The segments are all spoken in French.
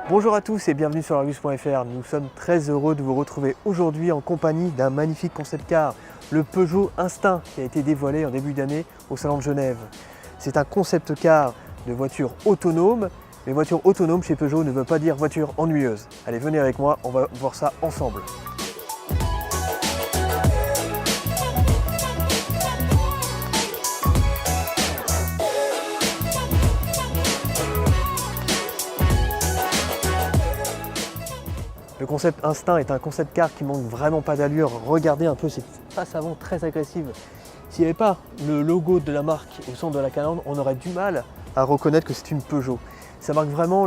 Bonjour à tous et bienvenue sur Argus.fr. Nous sommes très heureux de vous retrouver aujourd'hui en compagnie d'un magnifique concept car, le Peugeot Instinct, qui a été dévoilé en début d'année au Salon de Genève. C'est un concept car de voiture autonome. Mais voiture autonome chez Peugeot ne veut pas dire voiture ennuyeuse. Allez, venez avec moi, on va voir ça ensemble. Le concept Instinct est un concept car qui manque vraiment pas d'allure. Regardez un peu cette face avant très agressive. S'il n'y avait pas le logo de la marque au centre de la calandre, on aurait du mal à reconnaître que c'est une Peugeot. Ça marque vraiment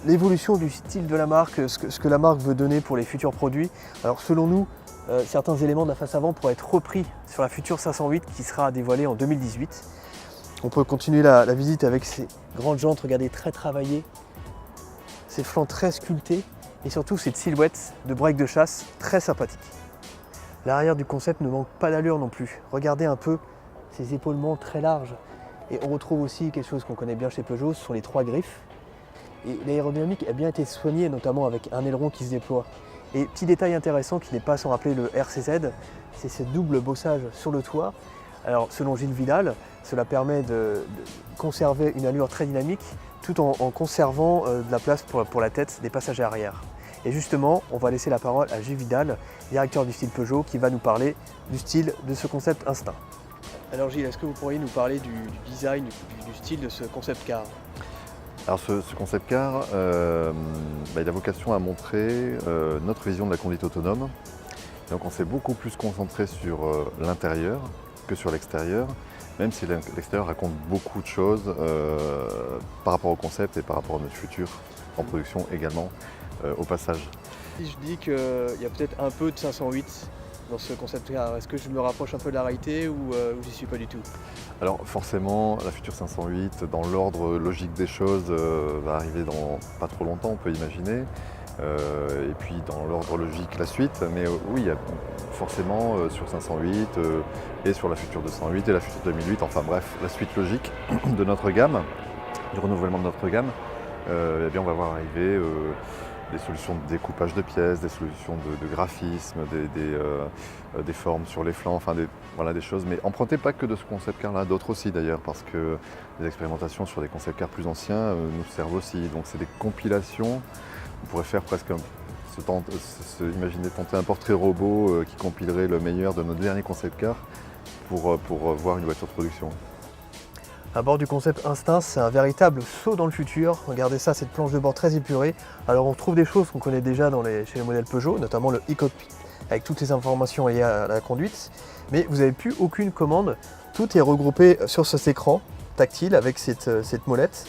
l'évolution du style de la marque, ce que la marque veut donner pour les futurs produits. Alors selon nous, certains éléments de la face avant pourraient être repris sur la future 508 qui sera dévoilée en 2018. On peut continuer la visite avec ces grandes jantes, regardez, très travaillées, ces flancs très sculptés et surtout cette silhouette de break de chasse très sympathique. L'arrière du concept ne manque pas d'allure non plus. Regardez un peu ces épaulements très larges. Et on retrouve aussi quelque chose qu'on connaît bien chez Peugeot, ce sont les trois griffes. Et l'aérodynamique a bien été soignée, notamment avec un aileron qui se déploie. Et petit détail intéressant qui n'est pas sans rappeler le RCZ, c'est ce double bossage sur le toit. Alors selon Gilles Vidal, cela permet de conserver une allure très dynamique tout en conservant de la place pour la tête des passagers arrière. Et justement, on va laisser la parole à Gilles Vidal, directeur du style Peugeot, qui va nous parler du style de ce concept Instinct. Alors Gilles, est-ce que vous pourriez nous parler du design, du style de ce concept car? Alors ce concept car, il a vocation à montrer notre vision de la conduite autonome. Donc on s'est beaucoup plus concentré sur l'intérieur que sur l'extérieur, même si l'extérieur raconte beaucoup de choses par rapport au concept et par rapport à notre futur en production également au passage. Si je dis qu'il y a peut-être un peu de 508 dans ce concept car, est-ce que je me rapproche un peu de la réalité ou j'y suis pas du tout? Alors forcément, la future 508, dans l'ordre logique des choses, va arriver dans pas trop longtemps, on peut imaginer. Et puis dans l'ordre logique, la suite. Mais oui, il y a forcément sur 508 et sur la future 208 et la future 2008, enfin bref, la suite logique de notre gamme, du renouvellement de notre gamme, eh bien on va voir arriver des solutions de découpage de pièces, des solutions de graphisme, des formes sur les flancs, enfin des choses, mais empruntées pas que de ce concept car là, d'autres aussi d'ailleurs, parce que les expérimentations sur des concept cars plus anciens nous servent aussi. Donc c'est des compilations, on pourrait faire presque imaginer tenter un portrait robot qui compilerait le meilleur de notre dernier concept car pour voir une voiture de production. À bord du concept Instinct, c'est un véritable saut dans le futur. Regardez ça, cette planche de bord très épurée. Alors on trouve des choses qu'on connaît déjà chez les modèles Peugeot, notamment le e-cockpit, avec toutes les informations liées à la conduite. Mais vous n'avez plus aucune commande. Tout est regroupé sur cet écran tactile avec cette molette.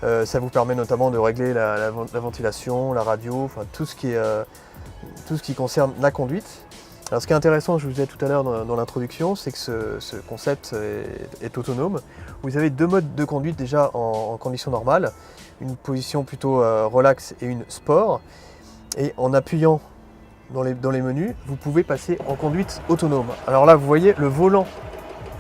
Ça vous permet notamment de régler la ventilation, la radio, enfin tout ce qui concerne la conduite. Alors ce qui est intéressant, je vous disais tout à l'heure dans l'introduction, c'est que ce concept est autonome. Vous avez deux modes de conduite déjà en conditions normales, une position plutôt relax et une sport. Et en appuyant dans les menus, vous pouvez passer en conduite autonome. Alors là, vous voyez le volant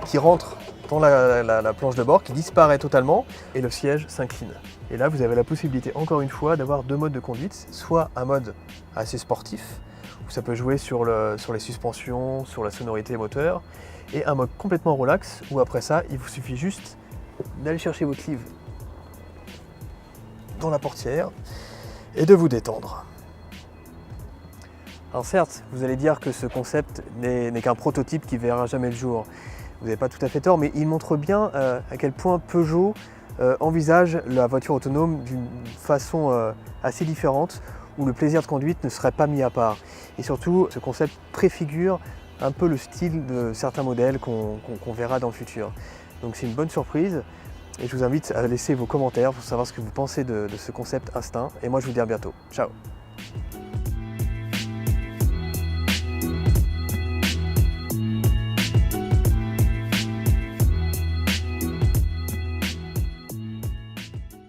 qui rentre dans la planche de bord, qui disparaît totalement, et le siège s'incline. Et là, vous avez la possibilité, encore une fois, d'avoir deux modes de conduite, soit un mode assez sportif, où ça peut jouer sur les suspensions, sur la sonorité moteur, et un mode complètement relax, où après ça, il vous suffit juste d'aller chercher votre livre dans la portière et de vous détendre. Alors certes, vous allez dire que ce concept n'est qu'un prototype qui verra jamais le jour. Vous n'avez pas tout à fait tort, mais il montre bien à quel point Peugeot envisage la voiture autonome d'une façon assez différente, où le plaisir de conduite ne serait pas mis à part. Et surtout, ce concept préfigure un peu le style de certains modèles qu'on verra dans le futur. Donc c'est une bonne surprise, et je vous invite à laisser vos commentaires pour savoir ce que vous pensez de ce concept Instinct. Et moi je vous dis à bientôt. Ciao!